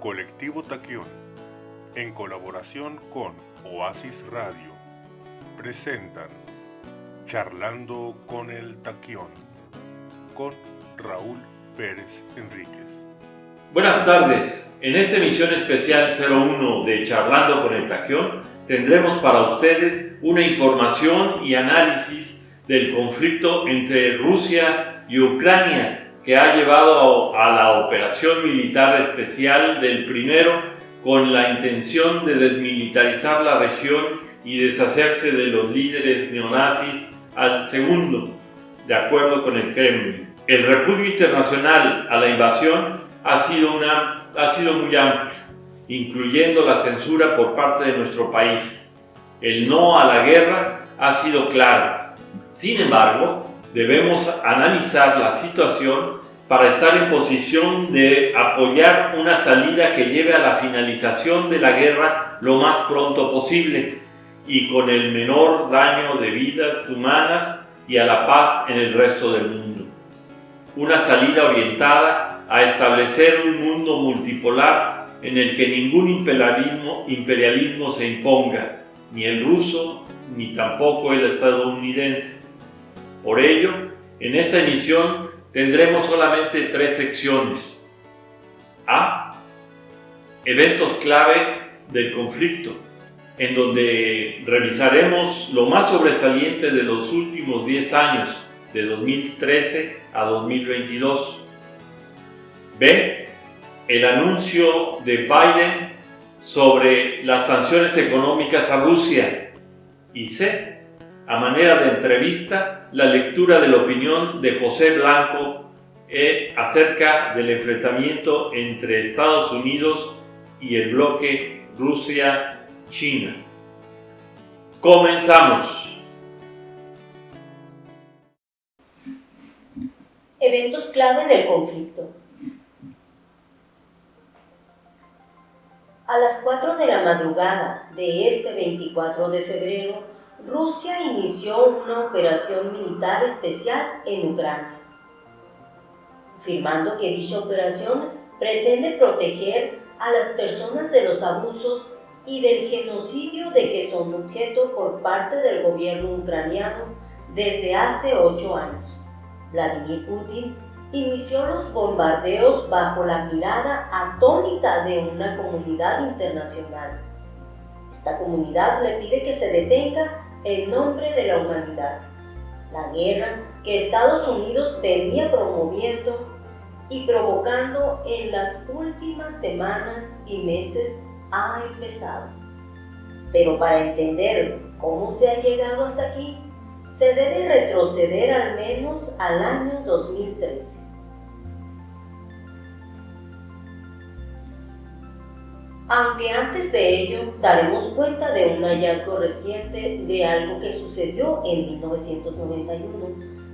Colectivo Taquión, en colaboración con Oasis Radio, presentan Charlando con el Taquión, con Raúl Pérez Enríquez. Buenas tardes, en esta emisión especial 01 de Charlando con el Taquión tendremos para ustedes una información y análisis del conflicto entre Rusia y Ucrania que ha llevado a la operación militar especial del primero con la intención de desmilitarizar la región y deshacerse de los líderes neonazis al segundo, de acuerdo con el Kremlin. El repudio internacional a la invasión ha sido muy amplio, incluyendo la censura por parte de nuestro país. El no a la guerra ha sido claro. Sin embargo, debemos analizar la situación para estar en posición de apoyar una salida que lleve a la finalización de la guerra lo más pronto posible y con el menor daño de vidas humanas y a la paz en el resto del mundo. Una salida orientada a establecer un mundo multipolar en el que ningún imperialismo se imponga, ni el ruso ni tampoco el estadounidense. Por ello, en esta emisión tendremos solamente 3 secciones. A. Eventos clave del conflicto, en donde revisaremos lo más sobresaliente de los últimos 10 años, de 2013 a 2022. B. El anuncio de Biden sobre las sanciones económicas a Rusia. Y C. A manera de entrevista, la lectura de la opinión de José Blanco acerca del enfrentamiento entre Estados Unidos y el bloque Rusia-China. Comenzamos. Eventos clave del conflicto. A las 4 de la madrugada de este 24 de febrero, Rusia inició una operación militar especial en Ucrania, afirmando que dicha operación pretende proteger a las personas de los abusos y del genocidio de que son objeto por parte del gobierno ucraniano desde hace 8 años. Vladimir Putin inició los bombardeos bajo la mirada atónita de una comunidad internacional. Esta comunidad le pide que se detenga en nombre de la humanidad. La guerra que Estados Unidos venía promoviendo y provocando en las últimas semanas y meses ha empezado. Pero para entender cómo se ha llegado hasta aquí, se debe retroceder al menos al año 2013. Aunque antes de ello daremos cuenta de un hallazgo reciente de algo que sucedió en 1991,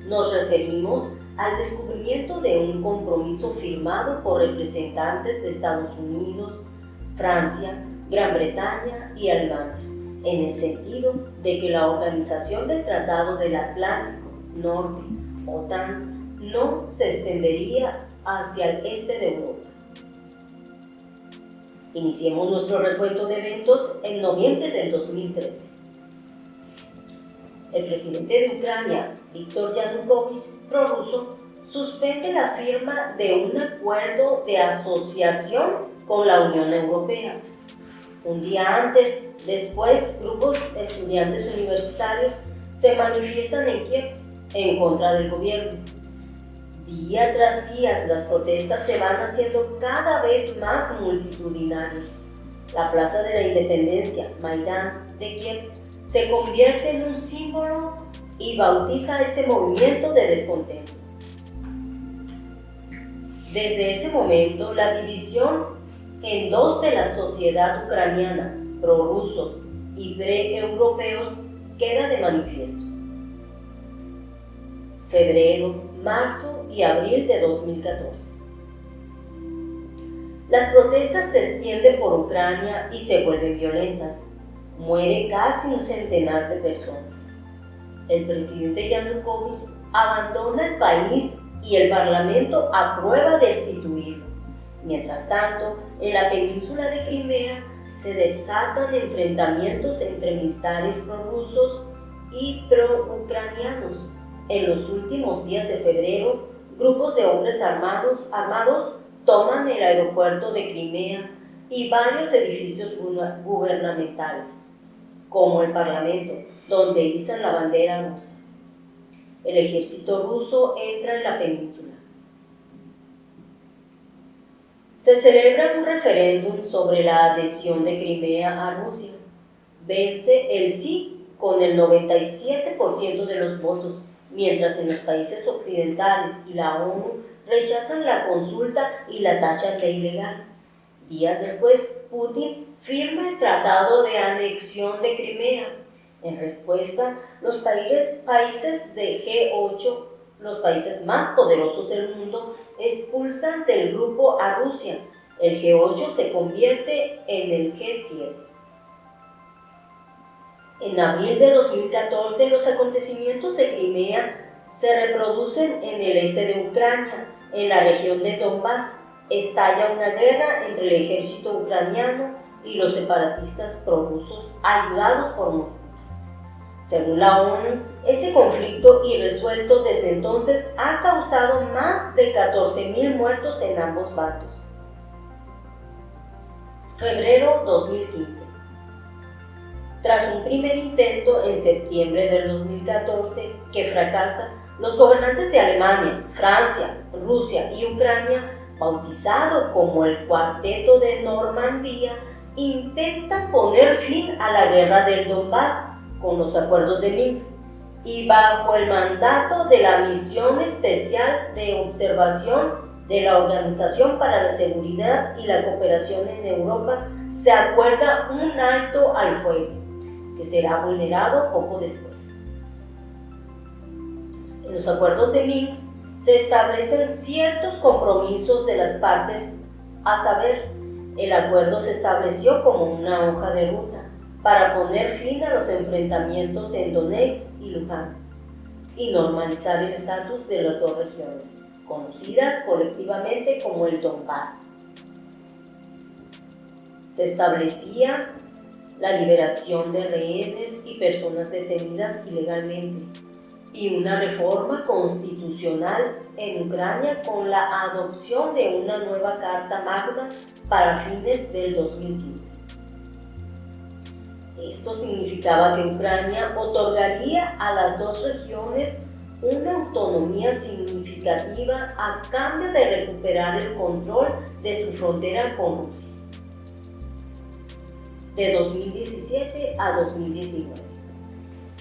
nos referimos al descubrimiento de un compromiso firmado por representantes de Estados Unidos, Francia, Gran Bretaña y Alemania, en el sentido de que la Organización del Tratado del Atlántico Norte, OTAN, no se extendería hacia el este de Europa. Iniciemos nuestro recuento de eventos en noviembre del 2013. El presidente de Ucrania, Viktor Yanukovych, prorruso, suspende la firma de un acuerdo de asociación con la Unión Europea. Un día antes, después, grupos de estudiantes universitarios se manifiestan en Kiev en contra del gobierno. Día tras día, las protestas se van haciendo cada vez más multitudinarias. La Plaza de la Independencia, Maidán de Kiev, se convierte en un símbolo y bautiza este movimiento de descontento. Desde ese momento, la división en dos de la sociedad ucraniana, prorrusos y pre-europeos, queda de manifiesto. Febrero, marzo y abril de 2014. Las protestas se extienden por Ucrania y se vuelven violentas. Muere casi un centenar de personas. El presidente Yanukovych abandona el país y el parlamento aprueba destituirlo. Mientras tanto, en la península de Crimea se desatan enfrentamientos entre militares prorrusos y pro-ucranianos. En los últimos días de febrero, grupos de hombres armados toman el aeropuerto de Crimea y varios edificios gubernamentales, como el Parlamento, donde izan la bandera rusa. El ejército ruso entra en la península. Se celebra un referéndum sobre la adhesión de Crimea a Rusia. Vence el sí con el 97% de los votos, mientras en los países occidentales y la ONU rechazan la consulta y la tachan de ilegal. Días después, Putin firma el Tratado de Anexión de Crimea. En respuesta, los países de G8, los países más poderosos del mundo, expulsan del grupo a Rusia. El G8 se convierte en el G7. En abril de 2014, los acontecimientos de Crimea se reproducen en el este de Ucrania, en la región de Donbass. Estalla una guerra entre el ejército ucraniano y los separatistas prorrusos, ayudados por Moscú. Según la ONU, ese conflicto irresuelto desde entonces ha causado más de 14.000 muertos en ambos bandos. Febrero 2015. Tras un primer intento en septiembre del 2014 que fracasa, los gobernantes de Alemania, Francia, Rusia y Ucrania, bautizado como el Cuarteto de Normandía, intentan poner fin a la guerra del Donbass con los acuerdos de Minsk y bajo el mandato de la Misión Especial de Observación de la Organización para la Seguridad y la Cooperación en Europa, se acuerda un alto al fuego, que será vulnerado poco después. En los acuerdos de Minsk se establecen ciertos compromisos de las partes, a saber, el acuerdo se estableció como una hoja de ruta para poner fin a los enfrentamientos en Donetsk y Luhansk y normalizar el estatus de las dos regiones, conocidas colectivamente como el Donbass. Se establecía la liberación de rehenes y personas detenidas ilegalmente y una reforma constitucional en Ucrania con la adopción de una nueva Carta Magna para fines del 2015. Esto significaba que Ucrania otorgaría a las dos regiones una autonomía significativa a cambio de recuperar el control de su frontera con Rusia. De 2017 a 2019.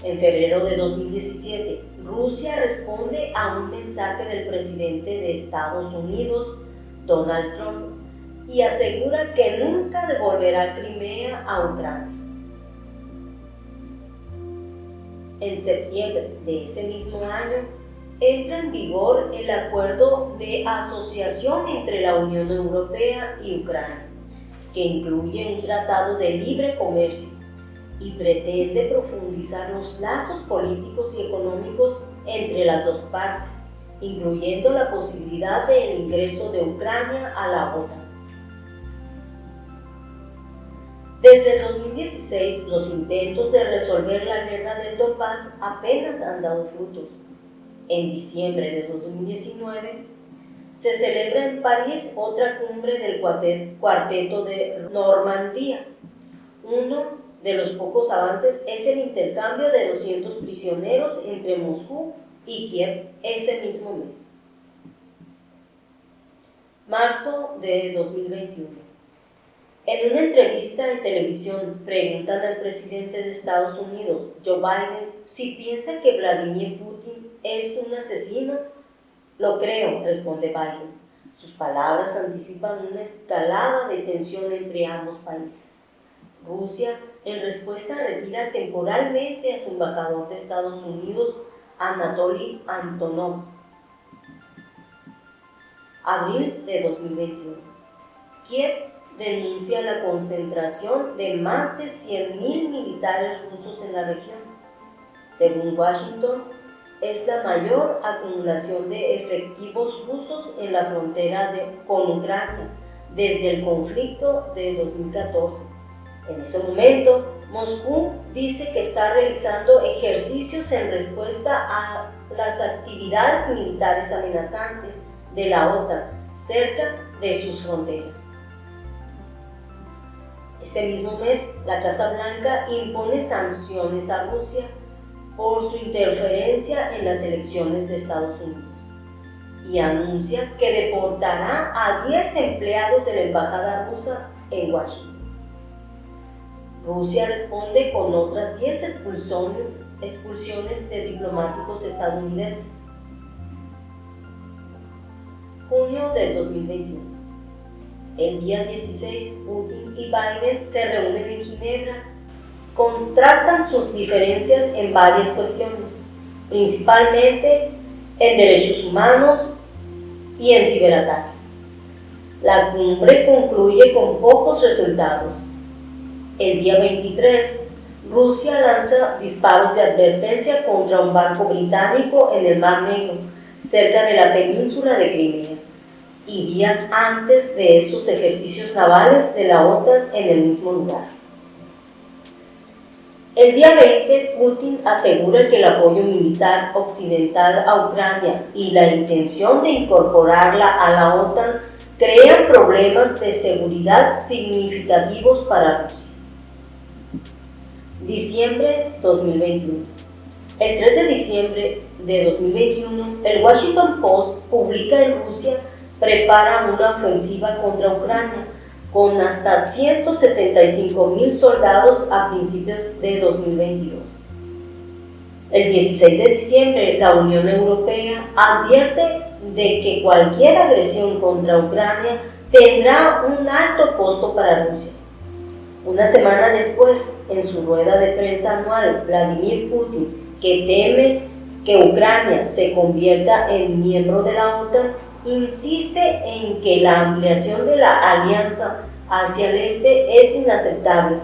En febrero de 2017, Rusia responde a un mensaje del presidente de Estados Unidos, Donald Trump, y asegura que nunca devolverá Crimea a Ucrania. En septiembre de ese mismo año, entra en vigor el acuerdo de asociación entre la Unión Europea y Ucrania, que incluye un tratado de libre comercio y pretende profundizar los lazos políticos y económicos entre las dos partes, incluyendo la posibilidad del ingreso de Ucrania a la OTAN. Desde el 2016, los intentos de resolver la guerra del Donbass apenas han dado frutos. En diciembre de 2019, se celebra en París otra cumbre del Cuarteto de Normandía. Uno de los pocos avances es el intercambio de 200 prisioneros entre Moscú y Kiev ese mismo mes. Marzo de 2021. En una entrevista en televisión preguntan al presidente de Estados Unidos, Joe Biden, si piensa que Vladimir Putin es un asesino. Lo creo, responde Biden. Sus palabras anticipan una escalada de tensión entre ambos países. Rusia, en respuesta, retira temporalmente a su embajador de Estados Unidos, Anatoly Antonov. Abril de 2021. Kiev denuncia la concentración de más de 100.000 militares rusos en la región. Según Washington, es la mayor acumulación de efectivos rusos en la frontera con Ucrania, desde el conflicto de 2014. En ese momento, Moscú dice que está realizando ejercicios en respuesta a las actividades militares amenazantes de la OTAN cerca de sus fronteras. Este mismo mes, la Casa Blanca impone sanciones a Rusia por su interferencia en las elecciones de Estados Unidos y anuncia que deportará a 10 empleados de la embajada rusa en Washington. Rusia responde con otras 10 expulsiones de diplomáticos estadounidenses. Junio del 2021. El día 16, Putin y Biden se reúnen en Ginebra. Contrastan sus diferencias en varias cuestiones, principalmente en derechos humanos y en ciberataques. La cumbre concluye con pocos resultados. El día 23, Rusia lanza disparos de advertencia contra un barco británico en el Mar Negro, cerca de la península de Crimea, y días antes de esos ejercicios navales de la OTAN en el mismo lugar. El día 20, Putin asegura que el apoyo militar occidental a Ucrania y la intención de incorporarla a la OTAN crean problemas de seguridad significativos para Rusia. Diciembre 2021. El 3 de diciembre de 2021, el Washington Post publica en Rusia prepara una ofensiva contra Ucrania con hasta 175,000 soldados a principios de 2022. El 16 de diciembre, la Unión Europea advierte de que cualquier agresión contra Ucrania tendrá un alto costo para Rusia. Una semana después, en su rueda de prensa anual, Vladimir Putin, que teme que Ucrania se convierta en miembro de la OTAN, insiste en que la ampliación de la alianza hacia el este es inaceptable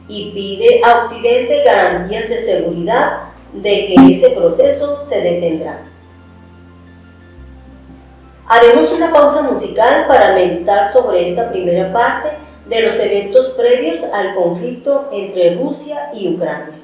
y pide a Occidente garantías de seguridad de que este proceso se detendrá. Haremos una pausa musical para meditar sobre esta primera parte de los eventos previos al conflicto entre Rusia y Ucrania.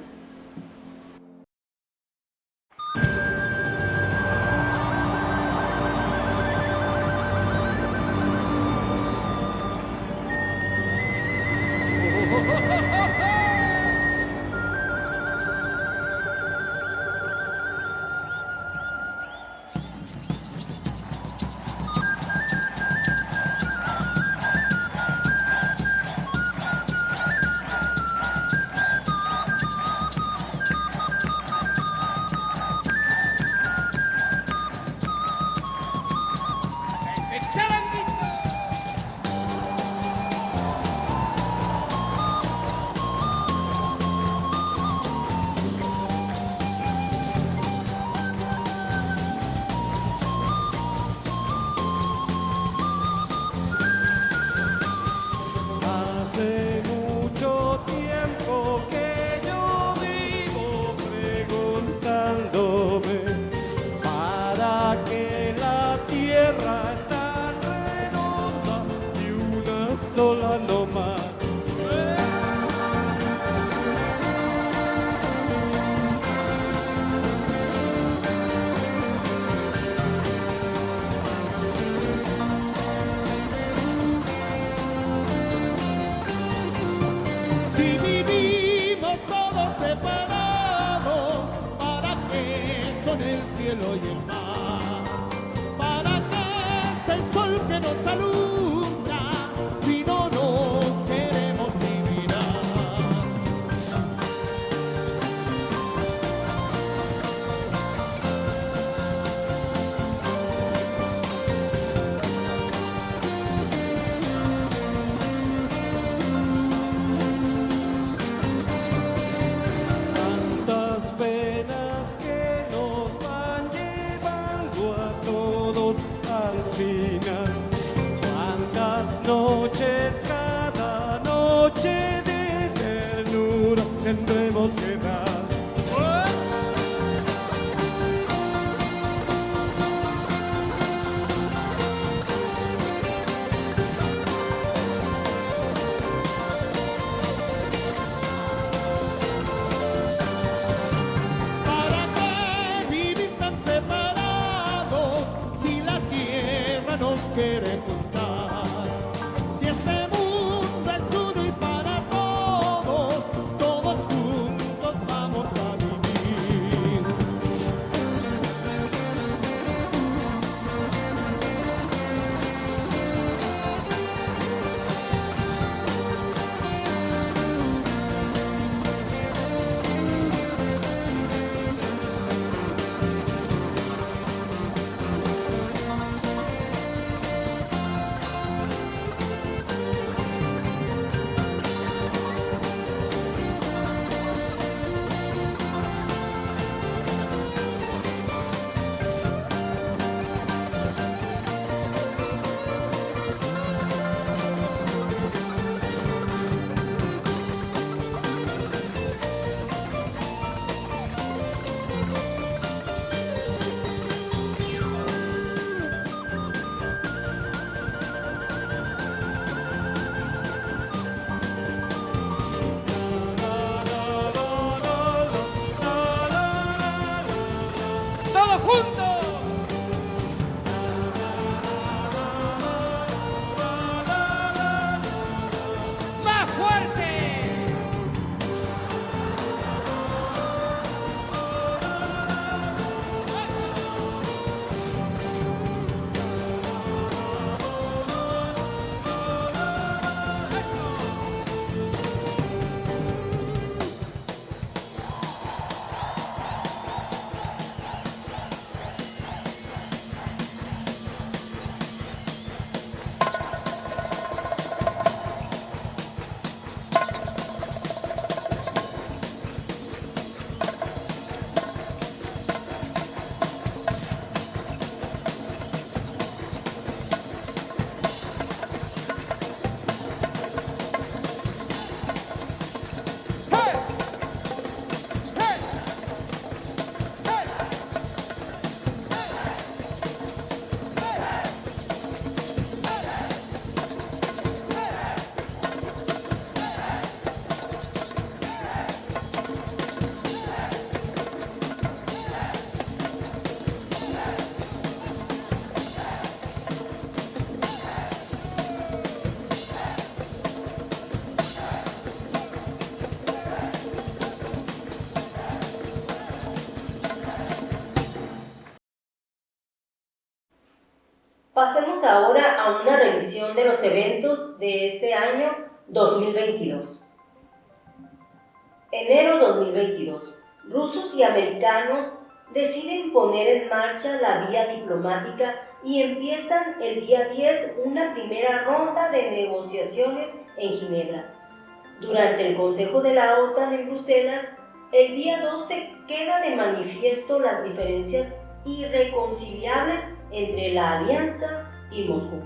quiere juntar. Si este mundo es uno y para todos, todos juntos vamos a vivir. ¡Todos juntos! ¡Más fuerte! Pasemos ahora a una revisión de los eventos de este año 2022. Enero 2022. Rusos y americanos deciden poner en marcha la vía diplomática y empiezan el día 10 una primera ronda de negociaciones en Ginebra. Durante el Consejo de la OTAN en Bruselas, el día 12 queda de manifiesto las diferencias irreconciliables entre la alianza y Moscú.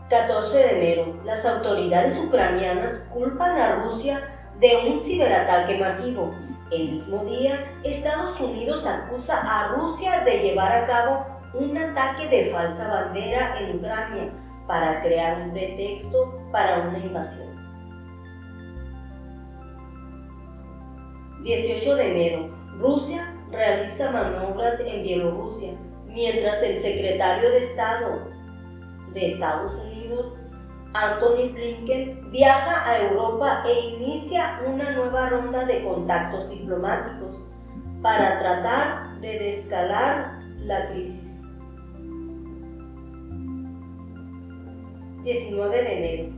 14 de enero. Las autoridades ucranianas culpan a Rusia de un ciberataque masivo. El mismo día, Estados Unidos acusa a Rusia de llevar a cabo un ataque de falsa bandera en Ucrania para crear un pretexto para una invasión. 18 de enero. Rusia realiza maniobras en Bielorrusia, mientras el secretario de Estado de Estados Unidos, Antony Blinken, viaja a Europa e inicia una nueva ronda de contactos diplomáticos para tratar de desescalar la crisis. 19 de enero.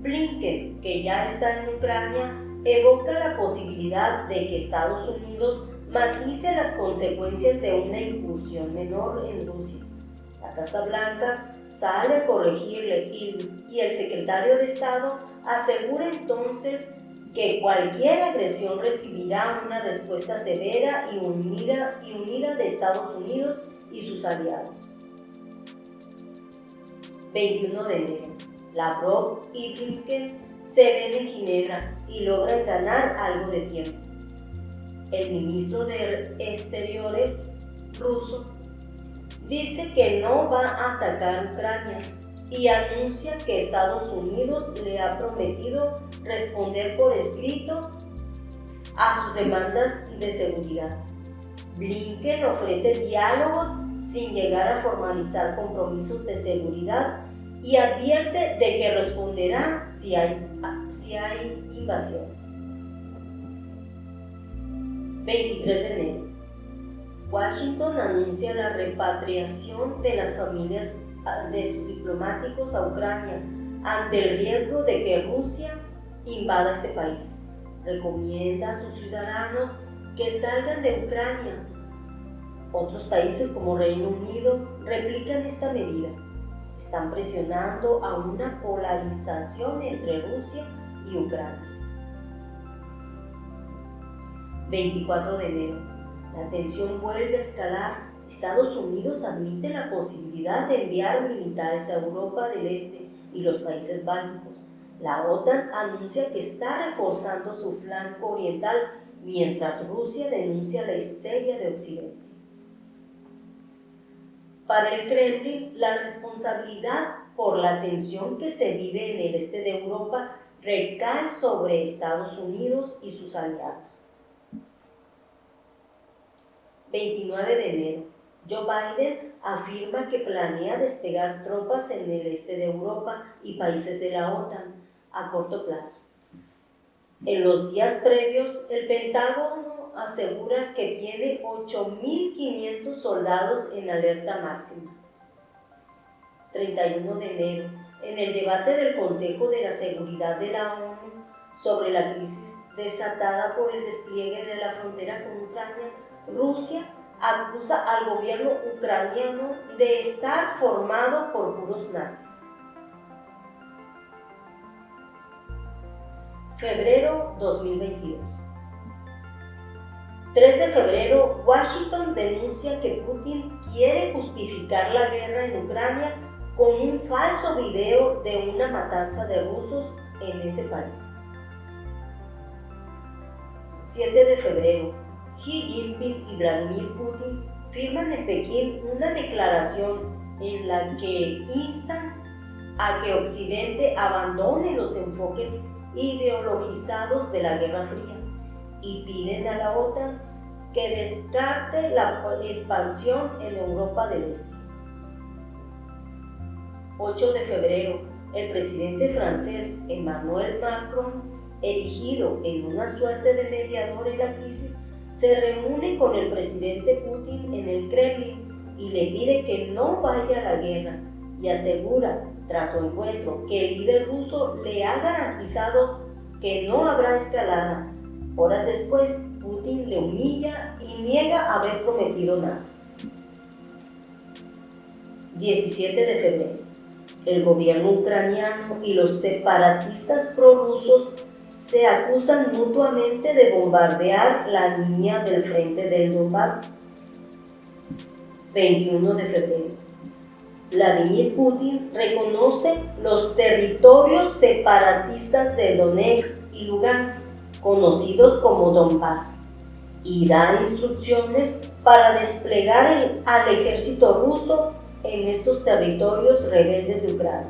Blinken, que ya está en Ucrania, evoca la posibilidad de que Estados Unidos matice las consecuencias de una incursión menor en Rusia. La Casa Blanca sale a corregirle y el secretario de Estado asegura entonces que cualquier agresión recibirá una respuesta severa y unida de Estados Unidos y sus aliados. 21 de enero. Lavrov y Blinken se ven en Ginebra y logran ganar algo de tiempo. El ministro de Exteriores ruso dice que no va a atacar Ucrania y anuncia que Estados Unidos le ha prometido responder por escrito a sus demandas de seguridad. Blinken ofrece diálogos sin llegar a formalizar compromisos de seguridad, y advierte de que responderá si hay invasión. 23 de enero. Washington anuncia la repatriación de las familias de sus diplomáticos a Ucrania ante el riesgo de que Rusia invada ese país. Recomienda a sus ciudadanos que salgan de Ucrania. Otros países como Reino Unido replican esta medida. Están presionando a una polarización entre Rusia y Ucrania. 24 de enero. La tensión vuelve a escalar. Estados Unidos admite la posibilidad de enviar militares a Europa del Este y los países bálticos. La OTAN anuncia que está reforzando su flanco oriental, mientras Rusia denuncia la histeria de Occidente. Para el Kremlin, la responsabilidad por la tensión que se vive en el este de Europa recae sobre Estados Unidos y sus aliados. 29 de enero. Joe Biden afirma que planea despegar tropas en el este de Europa y países de la OTAN a corto plazo. En los días previos, el Pentágono asegura que tiene 8.500 soldados en alerta máxima. 31 de enero. En el debate del Consejo de la Seguridad de la ONU sobre la crisis desatada por el despliegue de la frontera con Ucrania, Rusia acusa al gobierno ucraniano de estar formado por puros nazis. Febrero 2022. 3 de febrero, Washington denuncia que Putin quiere justificar la guerra en Ucrania con un falso video de una matanza de rusos en ese país. 7 de febrero, Xi Jinping y Vladimir Putin firman en Pekín una declaración en la que instan a que Occidente abandone los enfoques ideologizados de la Guerra Fría y piden a la OTAN que descarte la expansión en Europa del Este. 8 de febrero, el presidente francés Emmanuel Macron, erigido en una suerte de mediador en la crisis, se reúne con el presidente Putin en el Kremlin y le pide que no vaya a la guerra, y asegura, tras su encuentro, que el líder ruso le ha garantizado que no habrá escalada. Horas después, Putin le humilla y niega haber prometido nada. 17 de febrero. El gobierno ucraniano y los separatistas prorrusos se acusan mutuamente de bombardear la línea del frente del Donbass. 21 de febrero. Vladimir Putin reconoce los territorios separatistas de Donetsk y Lugansk, conocidos como Donbass, y da instrucciones para desplegar al ejército ruso en estos territorios rebeldes de Ucrania.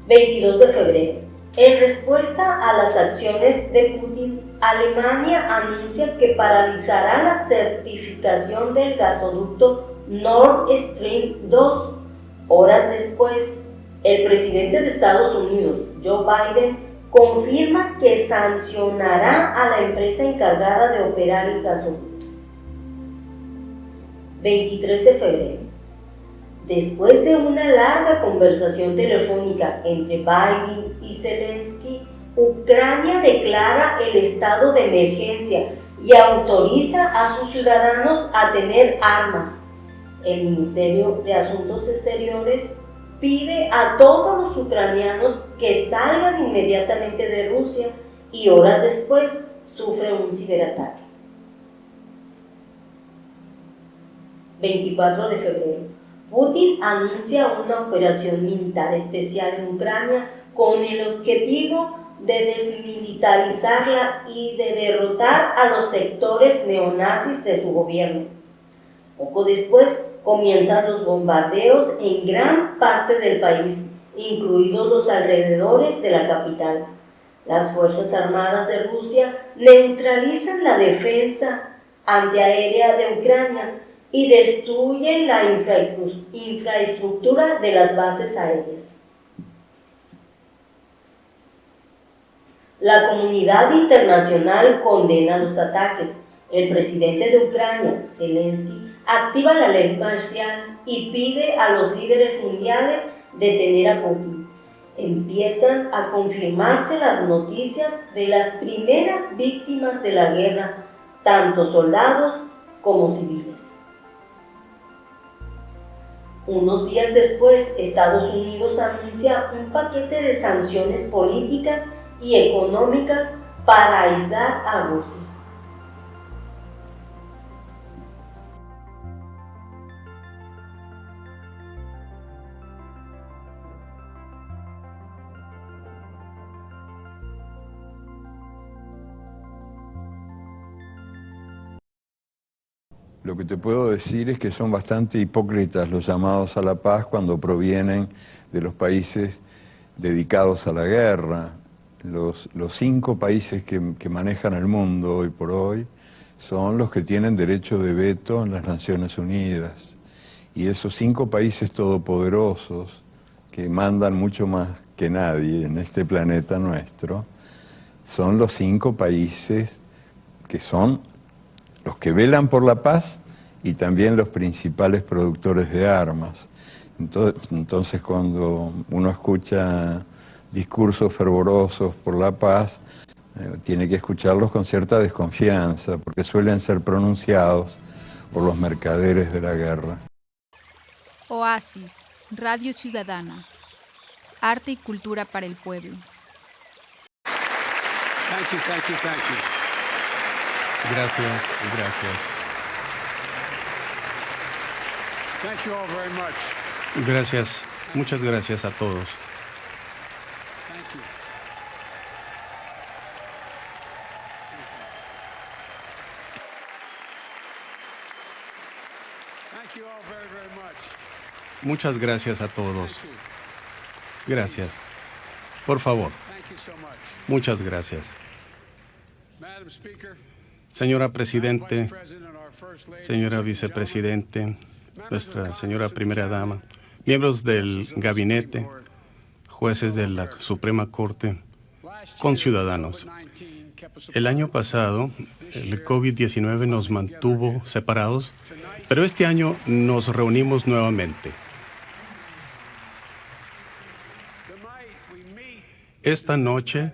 22 de febrero. En respuesta a las acciones de Putin, Alemania anuncia que paralizará la certificación del gasoducto Nord Stream 2. Horas después, el presidente de Estados Unidos, Joe Biden, confirma que sancionará a la empresa encargada de operar el gasoducto. 23 de febrero. Después de una larga conversación telefónica entre Biden y Zelensky, Ucrania declara el estado de emergencia y autoriza a sus ciudadanos a tener armas. El Ministerio de Asuntos Exteriores pide a todos los ucranianos que salgan inmediatamente de Rusia y horas después sufre un ciberataque. 24 de febrero. Putin anuncia una operación militar especial en Ucrania con el objetivo de desmilitarizarla y de derrotar a los sectores neonazis de su gobierno. Poco después comienzan los bombardeos en gran parte del país, incluidos los alrededores de la capital. Las Fuerzas Armadas de Rusia neutralizan la defensa antiaérea de Ucrania y destruyen la infraestructura de las bases aéreas. La comunidad internacional condena los ataques. El presidente de Ucrania, Zelensky, activa la ley marcial y pide a los líderes mundiales detener a Putin. Empiezan a confirmarse las noticias de las primeras víctimas de la guerra, tanto soldados como civiles. Unos días después, Estados Unidos anuncia un paquete de sanciones políticas y económicas para aislar a Rusia. Lo que te puedo decir es que son bastante hipócritas los llamados a la paz cuando provienen de los países dedicados a la guerra. Los 5 países que manejan el mundo hoy por hoy son los que tienen derecho de veto en las Naciones Unidas. Y esos 5 países todopoderosos, que mandan mucho más que nadie en este planeta nuestro, son los 5 países que son los que velan por la paz y también los principales productores de armas. Entonces cuando uno escucha discursos fervorosos por la paz, tiene que escucharlos con cierta desconfianza, porque suelen ser pronunciados por los mercaderes de la guerra. Oasis, Radio Ciudadana. Arte y cultura para el pueblo. Thank you, thank you, thank you. Gracias, gracias. Thank you all very much. Gracias, muchas gracias a todos. Thank you. Thank you all very, very much. Muchas gracias a todos. Gracias. Por favor. Thank you so much. Muchas gracias. Madam Speaker, señora Presidente, señora Vicepresidente, nuestra señora Primera Dama, miembros del Gabinete, jueces de la Suprema Corte, conciudadanos. El año pasado, el COVID-19 nos mantuvo separados, pero este año nos reunimos nuevamente. Esta noche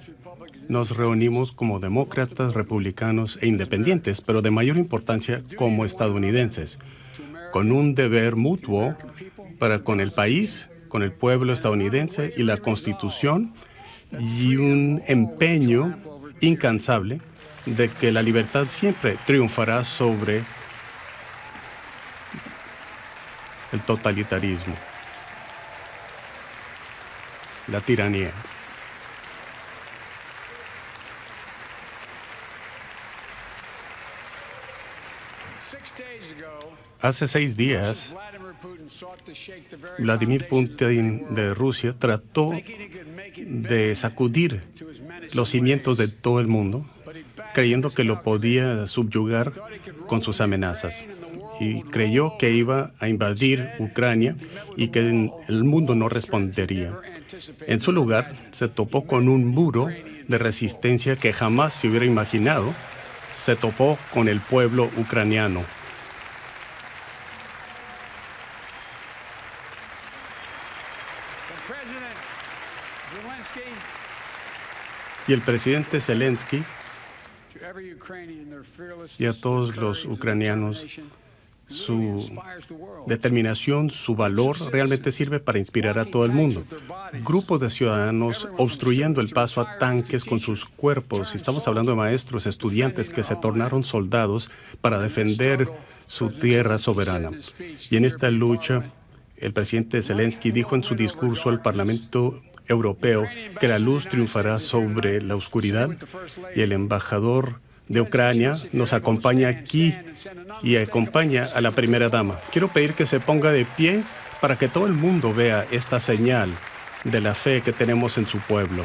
nos reunimos como demócratas, republicanos e independientes, pero de mayor importancia como estadounidenses, con un deber mutuo para con el país, con el pueblo estadounidense y la Constitución, y un empeño incansable de que la libertad siempre triunfará sobre el totalitarismo, la tiranía. Hace 6 días, Vladimir Putin de Rusia trató de sacudir los cimientos de todo el mundo, creyendo que lo podía subyugar con sus amenazas. Y creyó que iba a invadir Ucrania y que el mundo no respondería. En su lugar, se topó con un muro de resistencia que jamás se hubiera imaginado. Se topó con el pueblo ucraniano. Y el presidente Zelensky y a todos los ucranianos, su determinación, su valor realmente sirve para inspirar a todo el mundo. Grupos de ciudadanos obstruyendo el paso a tanques con sus cuerpos. Estamos hablando de maestros, estudiantes que se tornaron soldados para defender su tierra soberana. Y en esta lucha, el presidente Zelensky dijo en su discurso al Parlamento Europeo que la luz triunfará sobre la oscuridad, y el embajador de Ucrania nos acompaña aquí y acompaña a la primera dama. Quiero pedir que se ponga de pie para que todo el mundo vea esta señal de la fe que tenemos en su pueblo.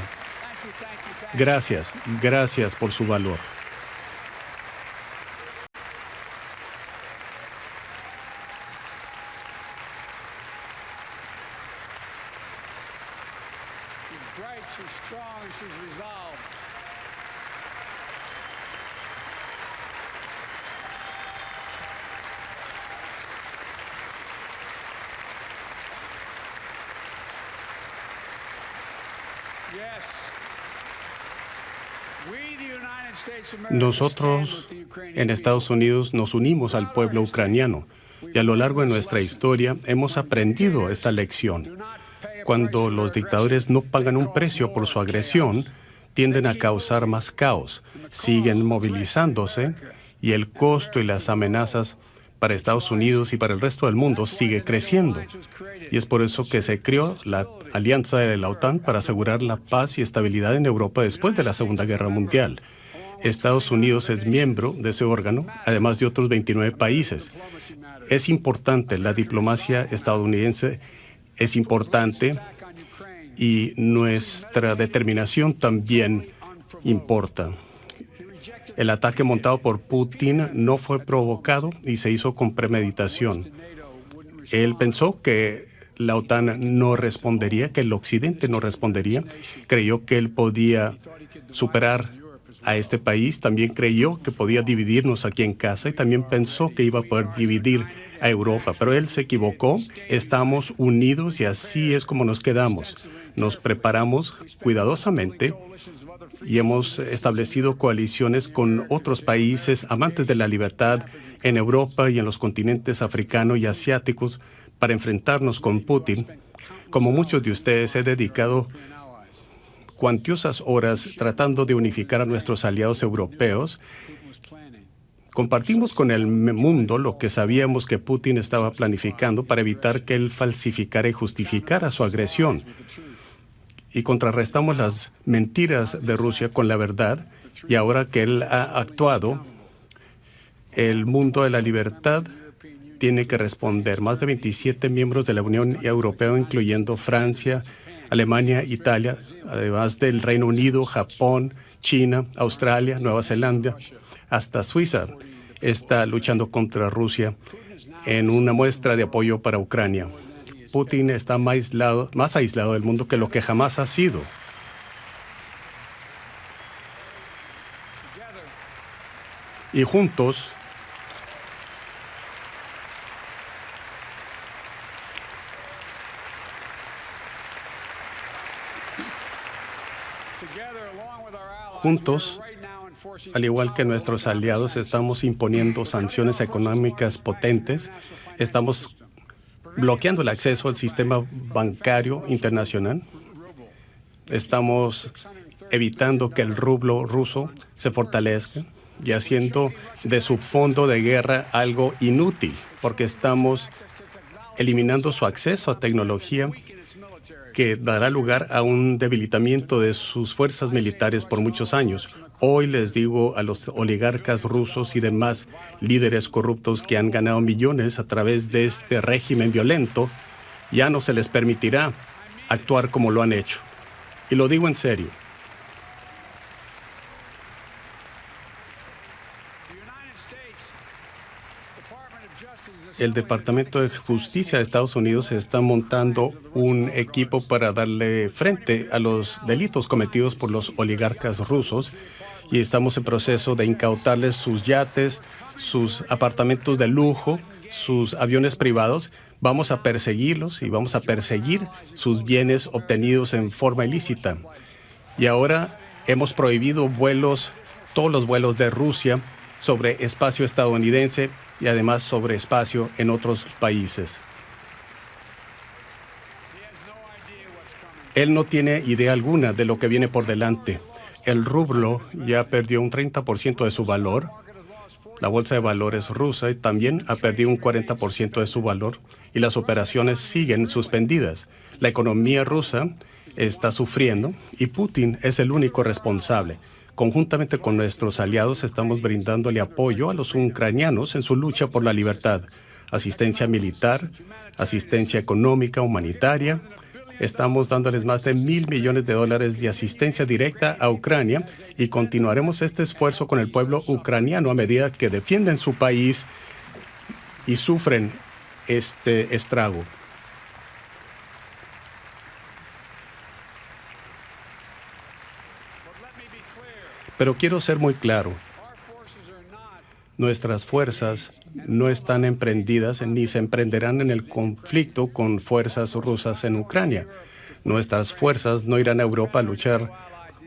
Gracias, gracias por su valor. bright, she's strong, she's resolved. Yes. Nosotros en Estados Unidos nos unimos al pueblo ucraniano y a lo largo de nuestra historia hemos aprendido esta lección. Cuando los dictadores no pagan un precio por su agresión, tienden a causar más caos, siguen movilizándose y el costo y las amenazas para Estados Unidos y para el resto del mundo sigue creciendo. Y es por eso que se creó la alianza de la OTAN para asegurar la paz y estabilidad en Europa después de la Segunda Guerra Mundial. Estados Unidos es miembro de ese órgano, además de otros 29 países. Es importante, la diplomacia estadounidense es importante y nuestra determinación también importa. El ataque montado por Putin no fue provocado y se hizo con premeditación. Él pensó que la OTAN no respondería, que el Occidente no respondería. Creyó que él podía superar a este país. También creyó que podía dividirnos aquí en casa y también pensó que iba a poder dividir a Europa. Pero él se equivocó. Estamos unidos y así es como nos quedamos. Nos preparamos cuidadosamente y hemos establecido coaliciones con otros países amantes de la libertad en Europa y en los continentes africanos y asiáticos para enfrentarnos con Putin. Como muchos de ustedes, he dedicado cuantiosas horas tratando de unificar a nuestros aliados europeos. Compartimos con el mundo lo que sabíamos que Putin estaba planificando para evitar que él falsificara y justificara su agresión. Y contrarrestamos las mentiras de Rusia con la verdad. Y ahora que él ha actuado, el mundo de la libertad tiene que responder. Más de 27 miembros de la Unión Europea, incluyendo Francia, Alemania, Italia, además del Reino Unido, Japón, China, Australia, Nueva Zelanda, hasta Suiza, está luchando contra Rusia en una muestra de apoyo para Ucrania. Putin está más aislado del mundo que lo que jamás ha sido. Y juntos al igual que nuestros aliados, estamos imponiendo sanciones económicas potentes. Estamos bloqueando el acceso al sistema bancario internacional. Estamos evitando que el rublo ruso se fortalezca y haciendo de su fondo de guerra algo inútil, porque estamos eliminando su acceso a tecnología que dará lugar a un debilitamiento de sus fuerzas militares por muchos años. Hoy les digo a los oligarcas rusos y demás líderes corruptos que han ganado millones a través de este régimen violento, ya no se les permitirá actuar como lo han hecho. Y lo digo en serio. El Departamento de Justicia de Estados Unidos está montando un equipo para darle frente a los delitos cometidos por los oligarcas rusos y estamos en proceso de incautarles sus yates, sus apartamentos de lujo, sus aviones privados. Vamos a perseguirlos y vamos a perseguir sus bienes obtenidos en forma ilícita. Y ahora hemos prohibido vuelos, todos los vuelos de Rusia sobre espacio estadounidense y además sobre espacio en otros países. Él no tiene idea alguna de lo que viene por delante. El rublo ya perdió un 30% de su valor. La bolsa de valores rusa también ha perdido un 40% de su valor y las operaciones siguen suspendidas. La economía rusa está sufriendo y Putin es el único responsable. Conjuntamente con nuestros aliados estamos brindándole apoyo a los ucranianos en su lucha por la libertad, asistencia militar, asistencia económica, humanitaria. Estamos dándoles más de $1,000 millones de asistencia directa a Ucrania y continuaremos este esfuerzo con el pueblo ucraniano a medida que defienden su país y sufren este estrago. Pero quiero ser muy claro. Nuestras fuerzas no están emprendidas ni se emprenderán en el conflicto con fuerzas rusas en Ucrania. Nuestras fuerzas no irán a Europa a luchar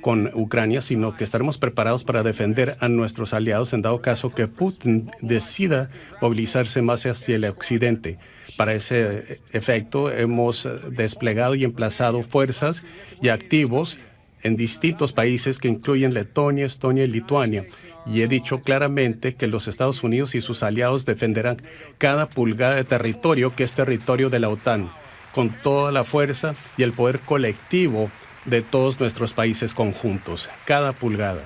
con Ucrania, sino que estaremos preparados para defender a nuestros aliados en dado caso que Putin decida movilizarse más hacia el occidente. Para ese efecto, hemos desplegado y emplazado fuerzas y activos en distintos países que incluyen Letonia, Estonia y Lituania. Y he dicho claramente que los Estados Unidos y sus aliados defenderán cada pulgada de territorio que es territorio de la OTAN, con toda la fuerza y el poder colectivo de todos nuestros países conjuntos, cada pulgada.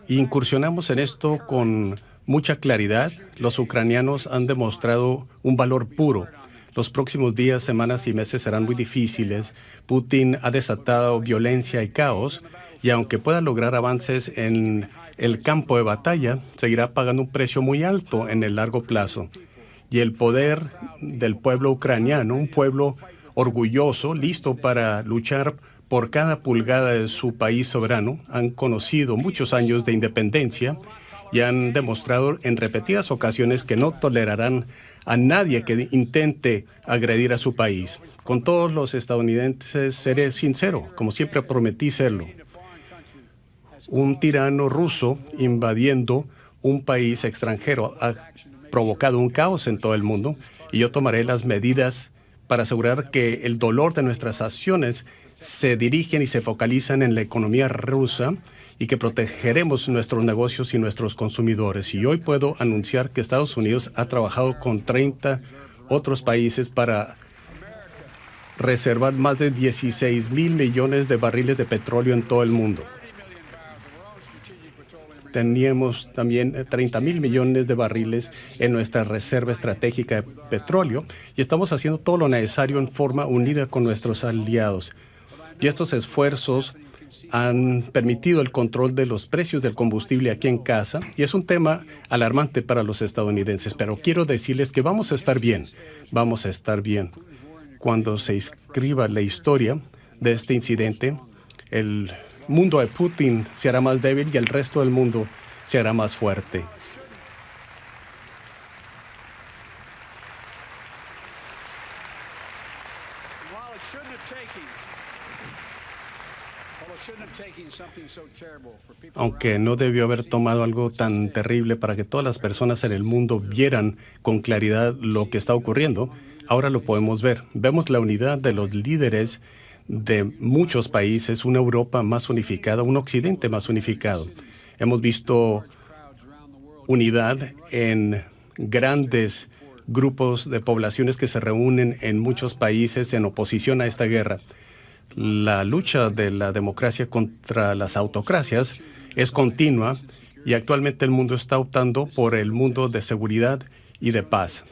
Incursionamos en esto con mucha claridad. Los ucranianos han demostrado un valor puro. Los próximos días, semanas y meses serán muy difíciles. Putin ha desatado violencia y caos, y aunque pueda lograr avances en el campo de batalla, seguirá pagando un precio muy alto en el largo plazo. Y el poder del pueblo ucraniano, un pueblo orgulloso, listo para luchar por cada pulgada de su país soberano, han conocido muchos años de independencia y han demostrado en repetidas ocasiones que no tolerarán a nadie que intente agredir a su país. Con todos los estadounidenses seré sincero, como siempre prometí serlo. Un tirano ruso invadiendo un país extranjero ha provocado un caos en todo el mundo, y yo tomaré las medidas para asegurar que el dolor de nuestras acciones se dirigen y se focalizan en la economía rusa y que protegeremos nuestros negocios y nuestros consumidores. Y hoy puedo anunciar que Estados Unidos ha trabajado con 30 otros países para reservar más de 16,000 millones de barriles de petróleo en todo el mundo. Teníamos también 30,000 millones de barriles en nuestra reserva estratégica de petróleo y estamos haciendo todo lo necesario en forma unida con nuestros aliados. Y estos esfuerzos han permitido el control de los precios del combustible aquí en casa, y es un tema alarmante para los estadounidenses, pero quiero decirles que vamos a estar bien, vamos a estar bien. Cuando se escriba la historia de este incidente, el mundo de Putin se hará más débil y el resto del mundo se hará más fuerte. Aunque no debió haber tomado algo tan terrible para que todas las personas en el mundo vieran con claridad lo que está ocurriendo, ahora lo podemos ver. Vemos la unidad de los líderes de muchos países, una Europa más unificada, un Occidente más unificado. Hemos visto unidad en grandes grupos de poblaciones que se reúnen en muchos países en oposición a esta guerra. La lucha de la democracia contra las autocracias es continua y actualmente el mundo está optando por el mundo de seguridad y de paz.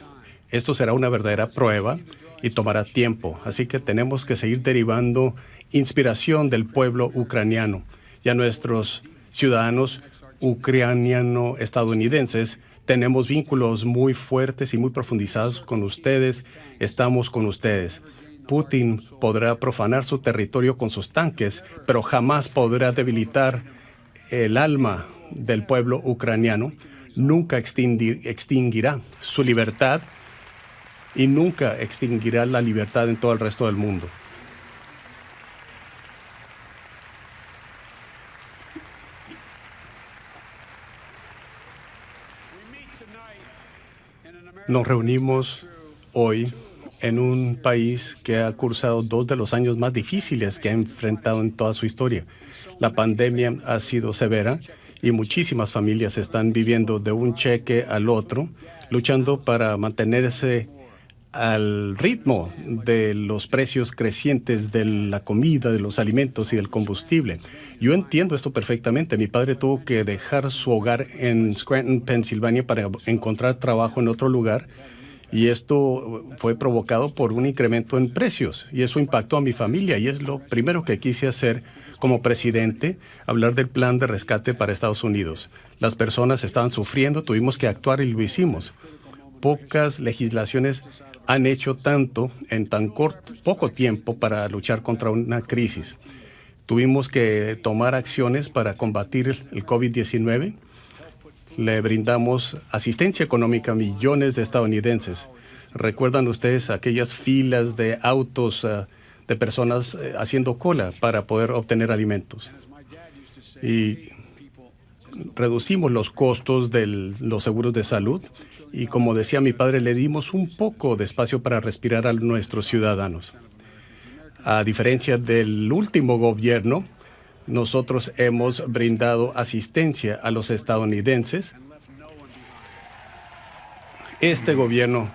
Esto será una verdadera prueba y tomará tiempo, así que tenemos que seguir derivando inspiración del pueblo ucraniano. Y a nuestros ciudadanos ucraniano-estadounidenses tenemos vínculos muy fuertes y muy profundizados con ustedes. Estamos con ustedes. Putin podrá profanar su territorio con sus tanques, pero jamás podrá debilitar el alma del pueblo ucraniano. Nunca extinguirá su libertad y nunca extinguirá la libertad en todo el resto del mundo. Nos reunimos hoy en un país que ha cursado 2 de los años más difíciles que ha enfrentado en toda su historia. La pandemia ha sido severa y muchísimas familias están viviendo de un cheque al otro, luchando para mantenerse al ritmo de los precios crecientes de la comida, de los alimentos y del combustible. Yo entiendo esto perfectamente. Mi padre tuvo que dejar su hogar en Scranton, Pensilvania, para encontrar trabajo en otro lugar. Y esto fue provocado por un incremento en precios. Y eso impactó a mi familia. Y es lo primero que quise hacer como presidente, hablar del plan de rescate para Estados Unidos. Las personas estaban sufriendo, tuvimos que actuar y lo hicimos. Pocas legislaciones han hecho tanto en tan poco tiempo para luchar contra una crisis. Tuvimos que tomar acciones para combatir el COVID-19. Le brindamos asistencia económica a millones de estadounidenses. ¿Recuerdan ustedes aquellas filas de autos de personas haciendo cola para poder obtener alimentos? Y reducimos los costos de los seguros de salud y, como decía mi padre, le dimos un poco de espacio para respirar a nuestros ciudadanos. A diferencia del último gobierno, nosotros hemos brindado asistencia a los estadounidenses. Este gobierno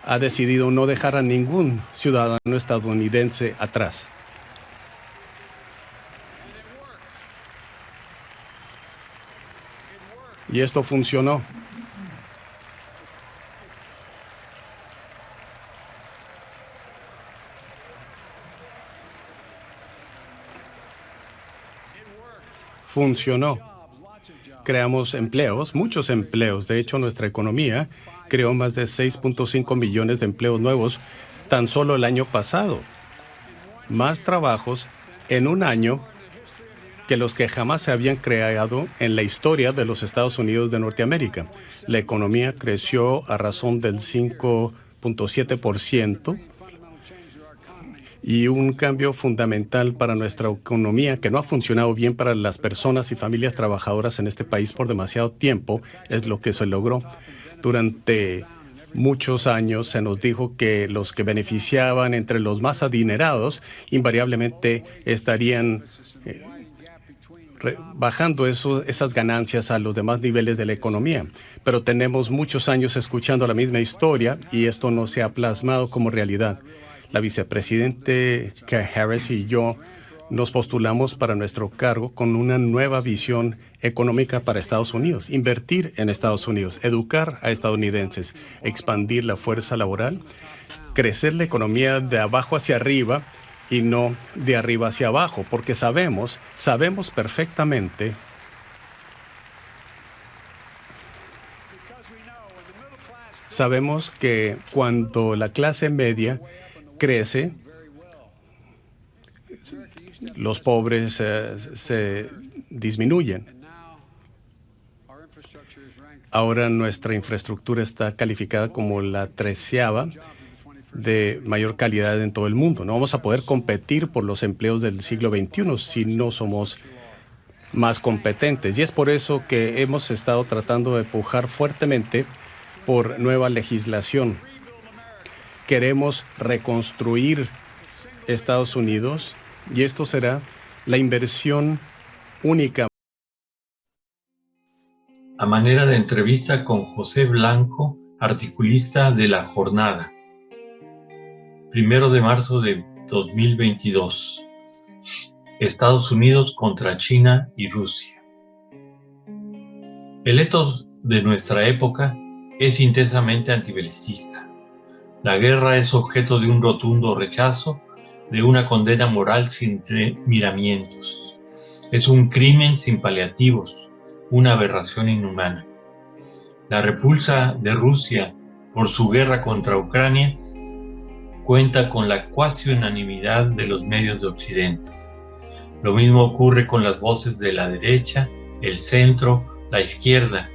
ha decidido no dejar a ningún ciudadano estadounidense atrás. Y esto funcionó. Funcionó. Creamos empleos, muchos empleos. De hecho, nuestra economía creó más de 6.5 millones de empleos nuevos tan solo el año pasado. Más trabajos en un año que los que jamás se habían creado en la historia de los Estados Unidos de Norteamérica. La economía creció a razón del 5.7%. Y un cambio fundamental para nuestra economía que no ha funcionado bien para las personas y familias trabajadoras en este país por demasiado tiempo es lo que se logró. Durante muchos años se nos dijo que los que beneficiaban entre los más adinerados invariablemente estarían bajando esas ganancias a los demás niveles de la economía. Pero tenemos muchos años escuchando la misma historia y esto no se ha plasmado como realidad. La vicepresidente Harris y yo nos postulamos para nuestro cargo con una nueva visión económica para Estados Unidos. Invertir en Estados Unidos, educar a estadounidenses, expandir la fuerza laboral, crecer la economía de abajo hacia arriba y no de arriba hacia abajo, porque sabemos perfectamente que cuando la clase media crece, los pobres se disminuyen. Ahora nuestra infraestructura está calificada como la 13ª de mayor calidad en todo el mundo. No vamos a poder competir por los empleos del siglo XXI si no somos más competentes. Y es por eso que hemos estado tratando de empujar fuertemente por nueva legislación. Queremos reconstruir Estados Unidos y esto será la inversión única. A manera de entrevista con José Blanco, articulista de La Jornada. 1 de marzo de 2022. Estados Unidos contra China y Rusia. El etos de nuestra época es intensamente antibelicista. La guerra es objeto de un rotundo rechazo, de una condena moral sin miramientos. Es un crimen sin paliativos, una aberración inhumana. La repulsa de Rusia por su guerra contra Ucrania cuenta con la cuasi unanimidad de los medios de Occidente. Lo mismo ocurre con las voces de la derecha, el centro, la izquierda,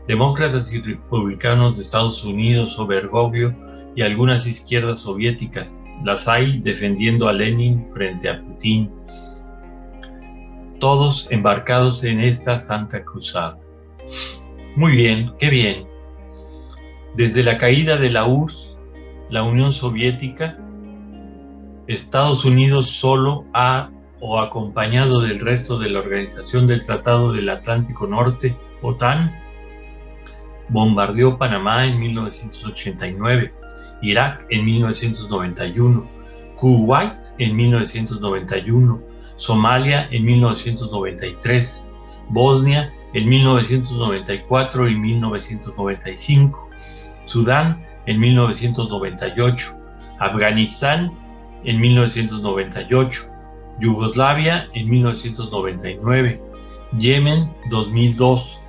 demócratas y republicanos de Estados Unidos o Bergoglio y algunas izquierdas soviéticas, las hay defendiendo a Lenin frente a Putin. Todos embarcados en esta santa cruzada. Muy bien, qué bien. Desde la caída de la URSS, la Unión Soviética, Estados Unidos solo ha o acompañado del resto de la Organización del Tratado del Atlántico Norte, OTAN, bombardeó Panamá en 1989, Irak en 1991, Kuwait en 1991, Somalia en 1993, Bosnia en 1994 y 1995, Sudán en 1998, Afganistán en 1998, Yugoslavia en 1999, Yemen 2002,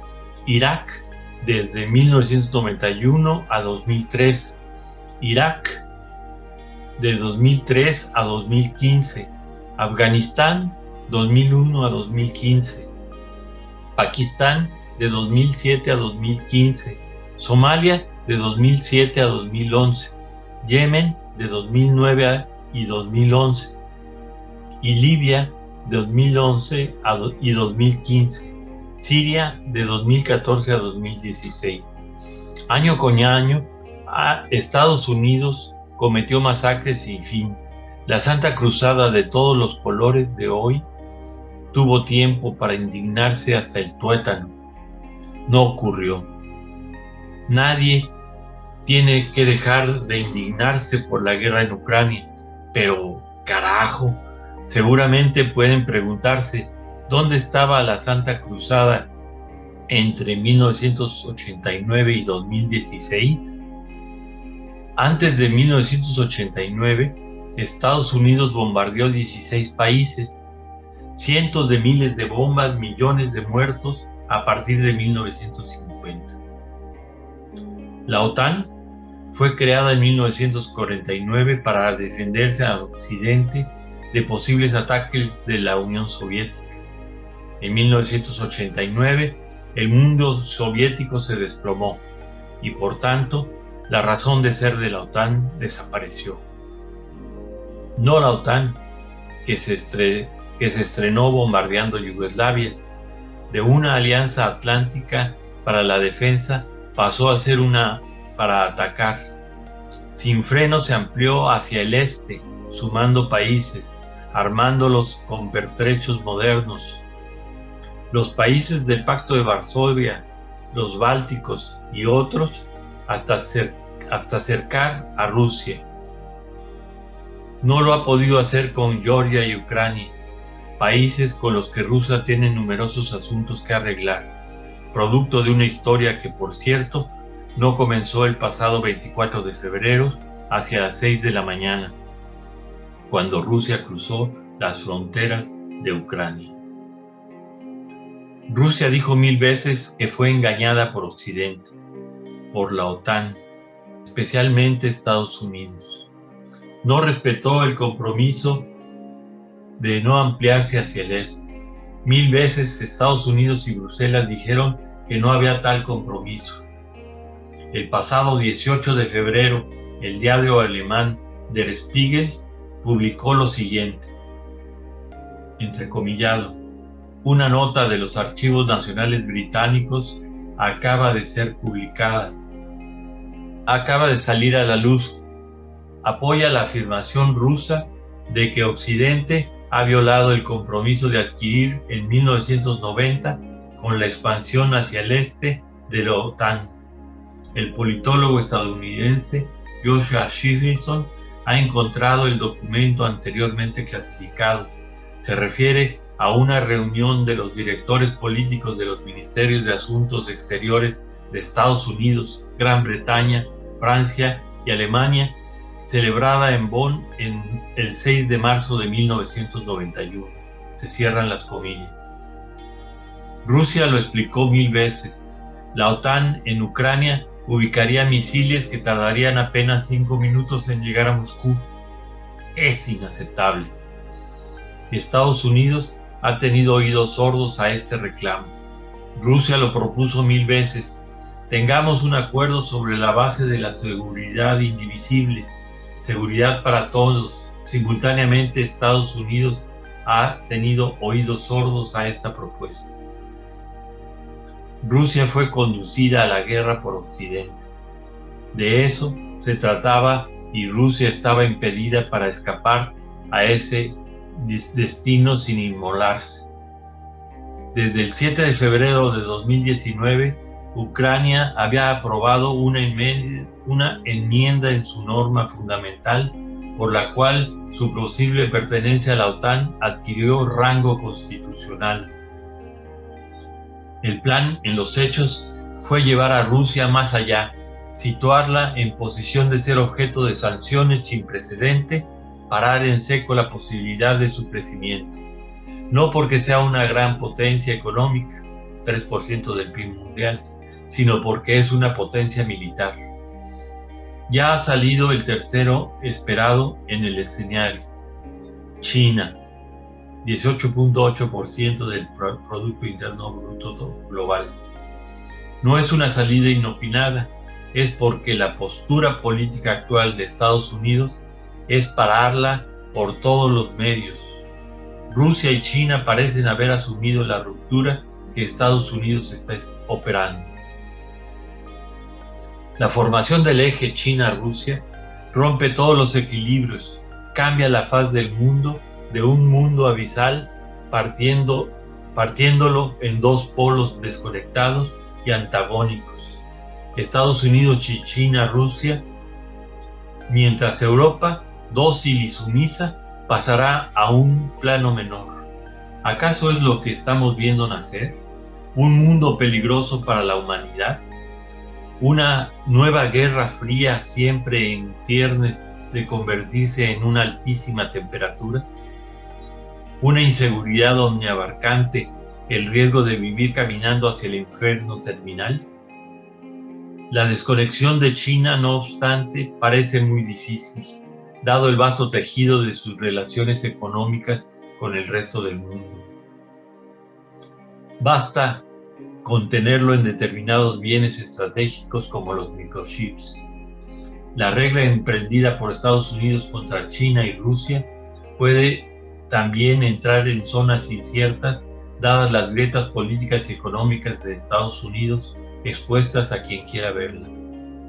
Irak desde 1991 a 2003, Irak de 2003 a 2015, Afganistán 2001 a 2015, Pakistán de 2007 a 2015, Somalia de 2007 a 2011, Yemen de 2009 y 2011 y Libia de 2011 y 2015, Siria de 2014 a 2016. Año con año, Estados Unidos cometió masacres sin fin. La Santa Cruzada de todos los colores de hoy tuvo tiempo para indignarse hasta el tuétano. No ocurrió. Nadie tiene que dejar de indignarse por la guerra en Ucrania, pero carajo, seguramente pueden preguntarse dónde estaba la Santa Cruzada entre 1989 y 2016. Antes de 1989, Estados Unidos bombardeó 16 países, cientos de miles de bombas, millones de muertos a partir de 1950. La OTAN fue creada en 1949 para defenderse al occidente de posibles ataques de la Unión Soviética. En 1989, el mundo soviético se desplomó y, por tanto, la razón de ser de la OTAN desapareció. No la OTAN, que se estrenó bombardeando Yugoslavia, de una alianza atlántica para la defensa pasó a ser una para atacar. Sin freno se amplió hacia el este, sumando países, armándolos con pertrechos modernos. Los países del Pacto de Varsovia, los bálticos y otros, hasta acercar a Rusia. No lo ha podido hacer con Georgia y Ucrania, países con los que Rusia tiene numerosos asuntos que arreglar, producto de una historia que, por cierto, no comenzó el pasado 24 de febrero hacia las 6 de la mañana, cuando Rusia cruzó las fronteras de Ucrania. Rusia dijo 1000 veces que fue engañada por Occidente, por la OTAN, especialmente Estados Unidos. No respetó el compromiso de no ampliarse hacia el este. 1000 veces Estados Unidos y Bruselas dijeron que no había tal compromiso. El pasado 18 de febrero, el diario alemán Der Spiegel publicó lo siguiente, entrecomillado: una nota de los archivos nacionales británicos acaba de ser publicada. Acaba de salir a la luz. Apoya la afirmación rusa de que Occidente ha violado el compromiso de adquirir en 1990 con la expansión hacia el este de la OTAN. El politólogo estadounidense Joshua Stevenson ha encontrado el documento anteriormente clasificado. Se refiere a una reunión de los directores políticos de los ministerios de Asuntos Exteriores de Estados Unidos, Gran Bretaña, Francia y Alemania, celebrada en Bonn el 6 de marzo de 1991. Se cierran las comillas. Rusia lo explicó 1000 veces. La OTAN en Ucrania ubicaría misiles que tardarían apenas 5 minutos en llegar a Moscú. Es inaceptable. Estados Unidos ha tenido oídos sordos a este reclamo. Rusia lo propuso 1000 veces. Tengamos un acuerdo sobre la base de la seguridad indivisible, seguridad para todos. Simultáneamente, Estados Unidos ha tenido oídos sordos a esta propuesta. Rusia fue conducida a la guerra por Occidente. De eso se trataba y Rusia estaba impedida para escapar a ese destino sin inmolarse. Desde el 7 de febrero de 2019, Ucrania había aprobado una enmienda en su norma fundamental por la cual su posible pertenencia a la OTAN adquirió rango constitucional. El plan, en los hechos, fue llevar a Rusia más allá, situarla en posición de ser objeto de sanciones sin precedente, parar en seco la posibilidad de su crecimiento. No porque sea una gran potencia económica, 3% del PIB mundial, sino porque es una potencia militar. Ya ha salido el tercero esperado en el escenario: China, 18.8% del Producto Interno Bruto global. No es una salida inopinada, es porque la postura política actual de Estados Unidos es pararla por todos los medios. Rusia y China parecen haber asumido la ruptura que Estados Unidos está operando. La formación del eje China-Rusia rompe todos los equilibrios, cambia la faz del mundo de un mundo abisal, partiéndolo en dos polos desconectados y antagónicos: Estados Unidos y China-Rusia, mientras Europa, dócil y sumisa, pasará a un plano menor. ¿Acaso es lo que estamos viendo nacer? ¿Un mundo peligroso para la humanidad? ¿Una nueva guerra fría siempre en ciernes de convertirse en una altísima temperatura? ¿Una inseguridad omniabarcante, el riesgo de vivir caminando hacia el infierno terminal? La desconexión de China, no obstante, parece muy difícil, dado el vasto tejido de sus relaciones económicas con el resto del mundo. Basta con tenerlo en determinados bienes estratégicos como los microchips. La regla emprendida por Estados Unidos contra China y Rusia puede también entrar en zonas inciertas, dadas las grietas políticas y económicas de Estados Unidos expuestas a quien quiera verlas.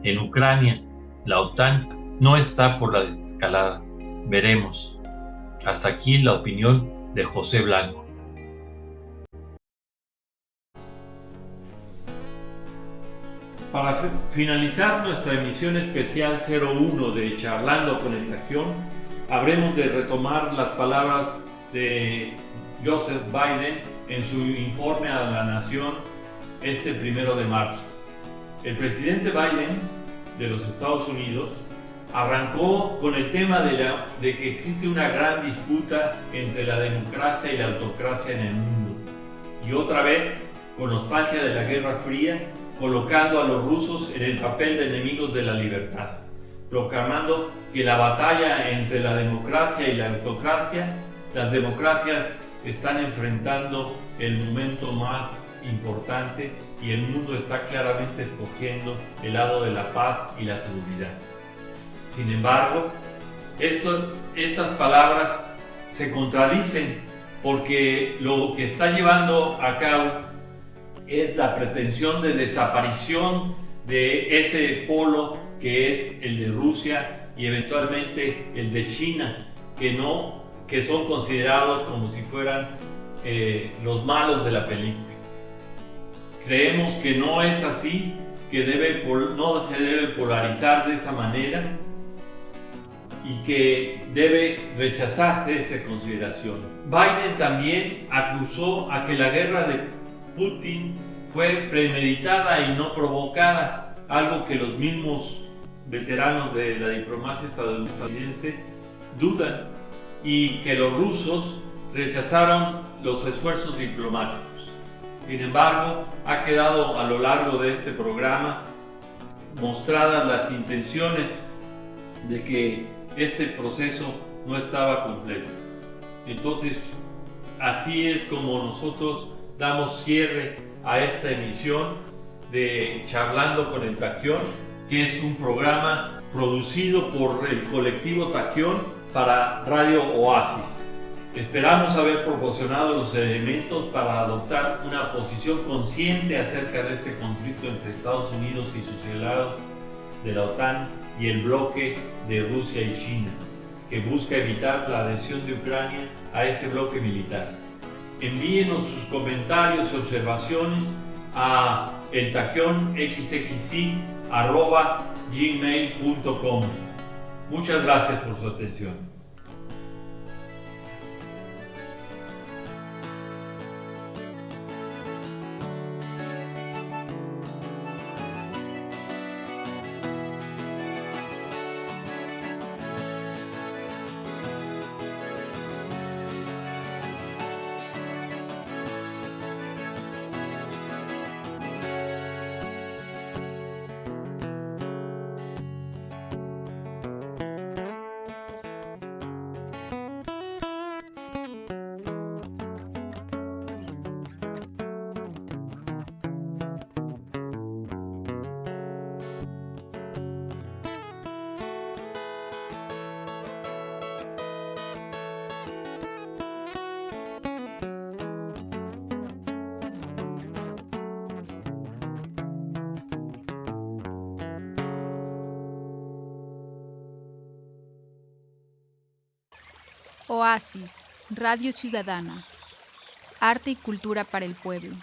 En Ucrania, la OTAN no está por la desescalada. Veremos. Hasta aquí la opinión de José Blanco. Para finalizar nuestra emisión especial 01 de Charlando con el Taquión, habremos de retomar las palabras de Joseph Biden en su informe a la Nación este 1 de marzo. El presidente Biden de los Estados Unidos arrancó con el tema de que existe una gran disputa entre la democracia y la autocracia en el mundo, y otra vez, con nostalgia de la Guerra Fría, colocando a los rusos en el papel de enemigos de la libertad, proclamando que la batalla entre la democracia y la autocracia, las democracias están enfrentando el momento más importante y el mundo está claramente escogiendo el lado de la paz y la seguridad. Sin embargo, estas palabras se contradicen, porque lo que está llevando a cabo es la pretensión de desaparición de ese polo que es el de Rusia y eventualmente el de China, que son considerados como si fueran los malos de la película. Creemos que no es así, que no se debe polarizar de esa manera y que debe rechazarse esta consideración. Biden también acusó a que la guerra de Putin fue premeditada y no provocada, algo que los mismos veteranos de la diplomacia estadounidense dudan, y que los rusos rechazaron los esfuerzos diplomáticos. Sin embargo, ha quedado a lo largo de este programa mostradas las intenciones de que este proceso no estaba completo. Entonces, así es como nosotros damos cierre a esta emisión de Charlando con el Taquión, que es un programa producido por el colectivo Taquión para Radio Oasis. Esperamos haber proporcionado los elementos para adoptar una posición consciente acerca de este conflicto entre Estados Unidos y sus aliados de la OTAN y el bloque de Rusia y China, que busca evitar la adhesión de Ucrania a ese bloque militar. Envíenos sus comentarios y observaciones a eltaquionxxi@gmail.com. Muchas gracias por su atención. Oasis, Radio Ciudadana. Arte y cultura para el pueblo.